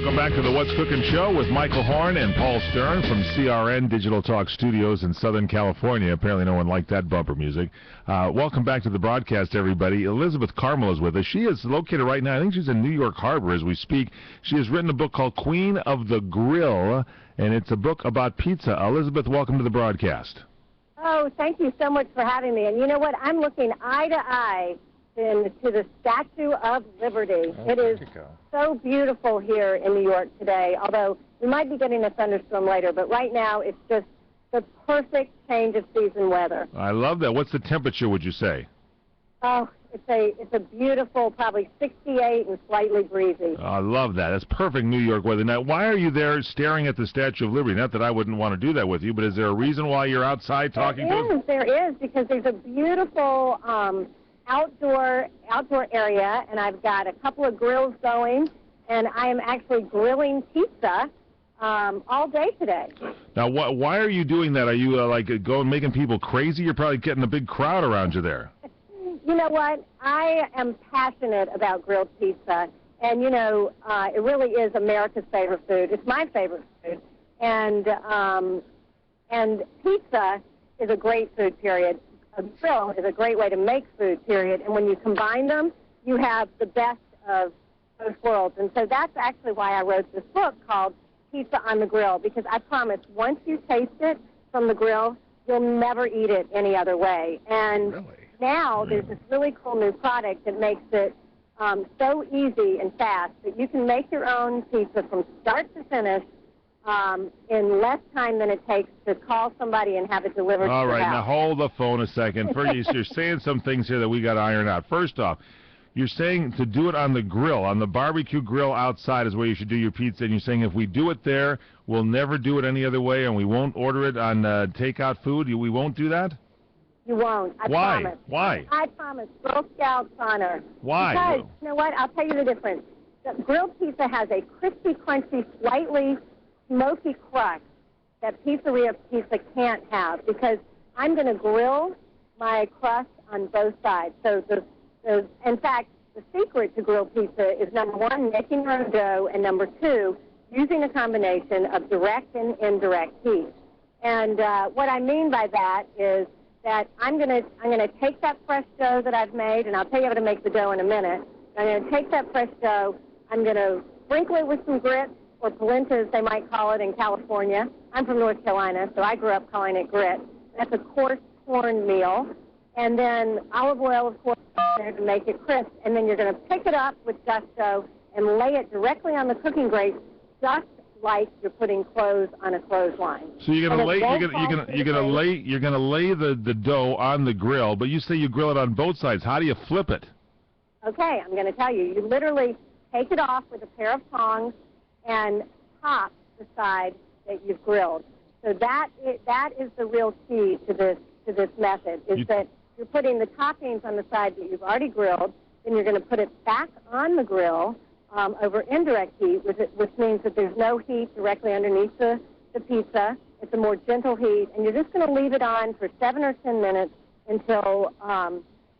Welcome back to the What's Cooking Show with Michael Horn and Paul Stern from CRN Digital Talk Studios in Southern California. Apparently no one liked that bumper music. Welcome back to the broadcast, everybody. Elizabeth Carmel is with us. She is located right now, I think she's in New York Harbor as we speak. She has written a book called Queen of the Grill, and it's a book about pizza. Elizabeth, welcome to the broadcast. Oh, thank you so much for having me. And you know what? I'm looking eye to eye to the Statue of Liberty. It is so beautiful here in New York today, although we might be getting a thunderstorm later, but right now it's just the perfect change of season weather. I love that. What's the temperature, would you say? Oh, it's a beautiful, probably 68 and slightly breezy. I love that. That's perfect New York weather. Now, why are you there staring at the Statue of Liberty? Not that I wouldn't want to do that with you, but is there a reason why you're outside talking to us? There is, because there's a beautiful outdoor area, and I've got a couple of grills going, and I am actually grilling pizza all day today. Now, why are you doing that? Are you making people crazy? You're probably getting a big crowd around you there. You know what? I am passionate about grilled pizza, and you know, it really is America's favorite food. It's my favorite food, and pizza is a great food, period. A grill is a great way to make food, period. And when you combine them, you have the best of both worlds. And so that's actually why I wrote this book called Pizza on the Grill, because I promise once you taste it from the grill, you'll never eat it any other way. And now there's this really cool new product that makes it so easy and fast that you can make your own pizza from start to finish in less time than it takes to call somebody and have it delivered to your house. All right, now hold the phone a second. First, you're saying some things here that we got to iron out. First off, you're saying to do it on the grill, on the barbecue grill outside is where you should do your pizza, and you're saying if we do it there, we'll never do it any other way, and we won't order it on takeout food? We won't do that? You won't. I promise. Why? I promise. Girl Scouts honor. Why? Because, you know what? I'll tell you the difference. The grilled pizza has a crispy, crunchy, slightly smoky crust that pizzeria pizza can't have, because I'm going to grill my crust on both sides. So, in fact, the secret to grilled pizza is, number one, making your own dough, and number two, using a combination of direct and indirect heat. And what I mean by that is that I'm going to take that fresh dough that I've made, and I'll tell you how to make the dough in a minute. I'm going to take that fresh dough, I'm going to sprinkle it with some grits, or polenta, as they might call it in California. I'm from North Carolina, so I grew up calling it grit. That's a coarse corn meal. And then olive oil, of course, there to make it crisp. And then you're going to pick it up with gusto and lay it directly on the cooking grate, just like you're putting clothes on a clothesline. So you're going to lay the dough on the grill, but you say you grill it on both sides. How do you flip it? Okay, I'm going to tell you. You literally take it off with a pair of tongs and pop the side that you've grilled. So that is the real key to this method, is that you're putting the toppings on the side that you've already grilled, then you're going to put it back on the grill over indirect heat, which means that there's no heat directly underneath the pizza. It's a more gentle heat, and you're just going to leave it on for 7 or 10 minutes until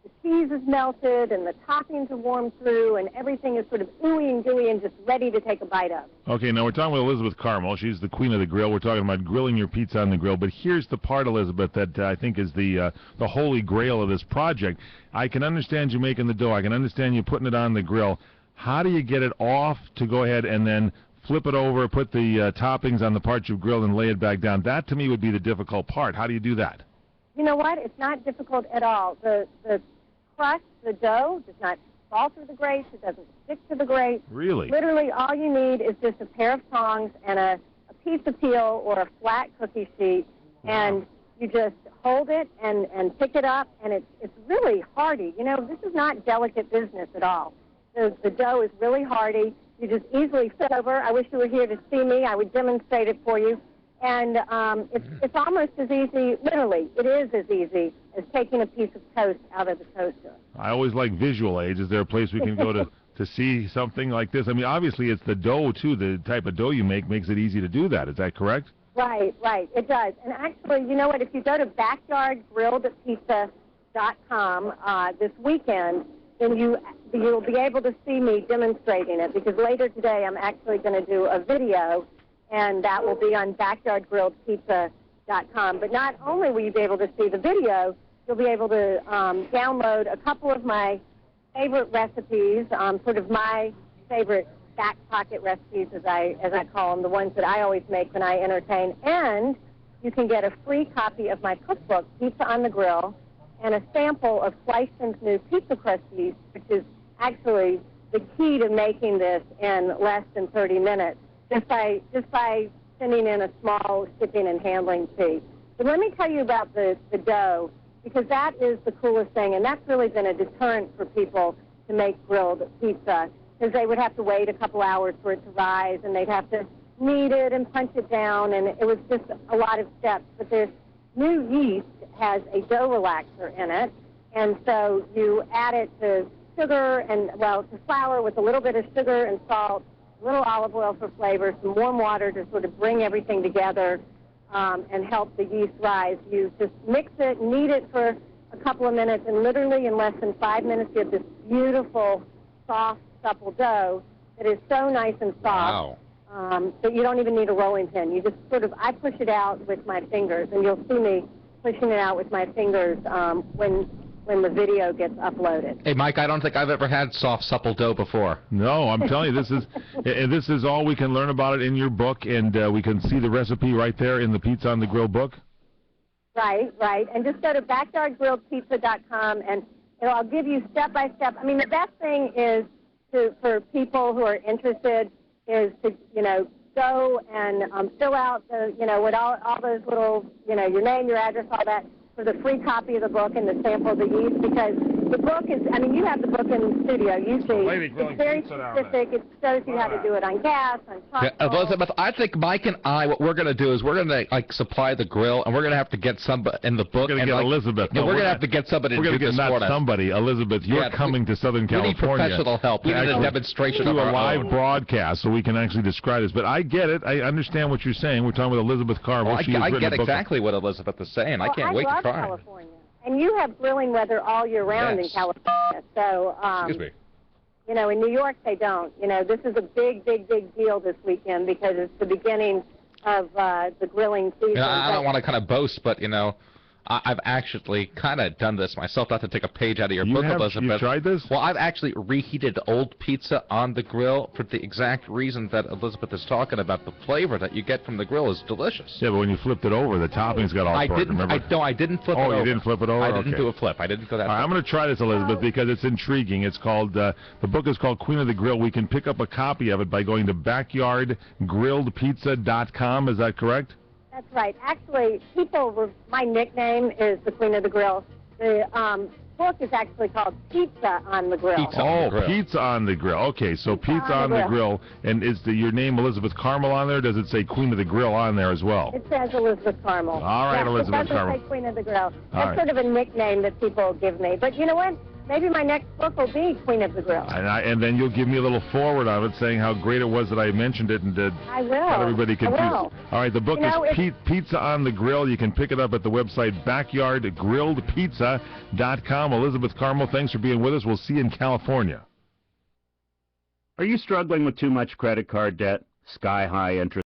the cheese is melted and the toppings are warmed through and everything is sort of ooey and gooey and just ready to take a bite of. Okay, now we're talking with Elizabeth Carmel. She's the queen of the grill. We're talking about grilling your pizza on the grill. But here's the part, Elizabeth, that I think is the holy grail of this project. I can understand you making the dough. I can understand you putting it on the grill. How do you get it off to go ahead and then flip it over, put the toppings on the part you've grilled and lay it back down? That, to me, would be the difficult part. How do you do that? You know what? It's not difficult at all. The crust, the dough, does not fall through the grates. It doesn't stick to the grate. Really? Literally, all you need is just a pair of tongs and a piece of peel or a flat cookie sheet, and you just hold it and pick it up, and it's really hearty. You know, this is not delicate business at all. The dough is really hearty. You just easily flip over. I wish you were here to see me. I would demonstrate it for you. And it's almost as easy, literally, it is as easy as taking a piece of toast out of the toaster. I always like visual aids. Is there a place we can go to see something like this? I mean, obviously it's the dough, too. The type of dough you make makes it easy to do that. Is that correct? Right, it does. And actually, you know what, if you go to backyardgrilledpizza.com this weekend, then you'll be able to see me demonstrating it, because later today I'm actually going to do a video, and that will be on backyardgrilledpizza.com. But not only will you be able to see the video, you'll be able to download a couple of my favorite recipes, sort of my favorite back pocket recipes, as I call them, the ones that I always make when I entertain. And you can get a free copy of my cookbook, Pizza on the Grill, and a sample of Fleischmann's new pizza crust yeast, which is actually the key to making this in less than 30 minutes, just by sending in a small shipping and handling fee. But let me tell you about the dough, because that is the coolest thing, and that's really been a deterrent for people to make grilled pizza, because they would have to wait a couple hours for it to rise, and they'd have to knead it and punch it down, and it was just a lot of steps. But this new yeast has a dough relaxer in it, and so you add it to sugar and, well, to flour with a little bit of sugar and salt, a little olive oil for flavor, some warm water to sort of bring everything together and help the yeast rise. You just mix it, knead it for a couple of minutes, and literally in less than 5 minutes you have this beautiful, soft, supple dough that is so nice and soft. Wow. That you don't even need a rolling pin. You just sort of, I push it out with my fingers, and you'll see me pushing it out with my fingers when the video gets uploaded. Hey, Mike, I don't think I've ever had soft, supple dough before. No, I'm telling you, this is all we can learn about it in your book, and we can see the recipe right there in the Pizza on the Grill book. Right. And just go to backyardgrilledpizza.com, and I'll give you step-by-step. I mean, the best thing is for people who are interested is to, go and fill out the, with all those little, your name, your address, all that, for the free copy of the book and the sample of the yeast, because the book is, I mean, you have the book in the studio, you see. It's very specific. It shows you how to do it on gas, on charcoal. Yeah, Elizabeth, I think Mike and I, what we're going to do is we're going to supply the grill, and we're going to have to get somebody in the book. We're going to get Elizabeth. No, we're going to have to get somebody to do this for us. We're going to get not somebody. Elizabeth, you're coming to Southern California. We need professional help. We need a demonstration of our live broadcast so we can actually describe this. But I get it. I understand what you're saying. We're talking with Elizabeth Carville. Well, I get exactly what Elizabeth is saying. I can't wait to try it. California. And you have grilling weather all year round in California. So, excuse me. In New York they don't. This is a big, big, big deal this weekend because it's the beginning of the grilling season. I don't want to kind of boast, but, I've actually kind of done this myself, not to take a page out of your book, Elizabeth. You tried this? Well, I've actually reheated old pizza on the grill for the exact reason that Elizabeth is talking about. The flavor that you get from the grill is delicious. Yeah, but when you flipped it over, the toppings got all burnt, remember? I didn't flip it over. Oh, you didn't flip it over? I didn't do a flip. I didn't go that far. I'm going to try this, Elizabeth, because it's intriguing. It's called, the book is called Queen of the Grill. We can pick up a copy of it by going to backyardgrilledpizza.com. Is that correct? That's right. Actually, my nickname is the Queen of the Grill. The book is actually called Pizza on the Grill. Pizza on the Grill. Pizza on the Grill. Okay, so Pizza on the Grill. And is your name Elizabeth Carmel on there? Or does it say Queen of the Grill on there as well? It says Elizabeth Carmel. All right, Elizabeth Carmel. It doesn't say Queen of the Grill. That's sort of a nickname that people give me. But you know what? Maybe my next book will be Queen of the Grill. And then you'll give me a little forward on it saying how great it was that I mentioned it and I will. got everybody confused. I will. All right, the book is Pizza on the Grill. You can pick it up at the website backyardgrilledpizza.com. Elizabeth Carmel, thanks for being with us. We'll see you in California. Are you struggling with too much credit card debt, sky-high interest?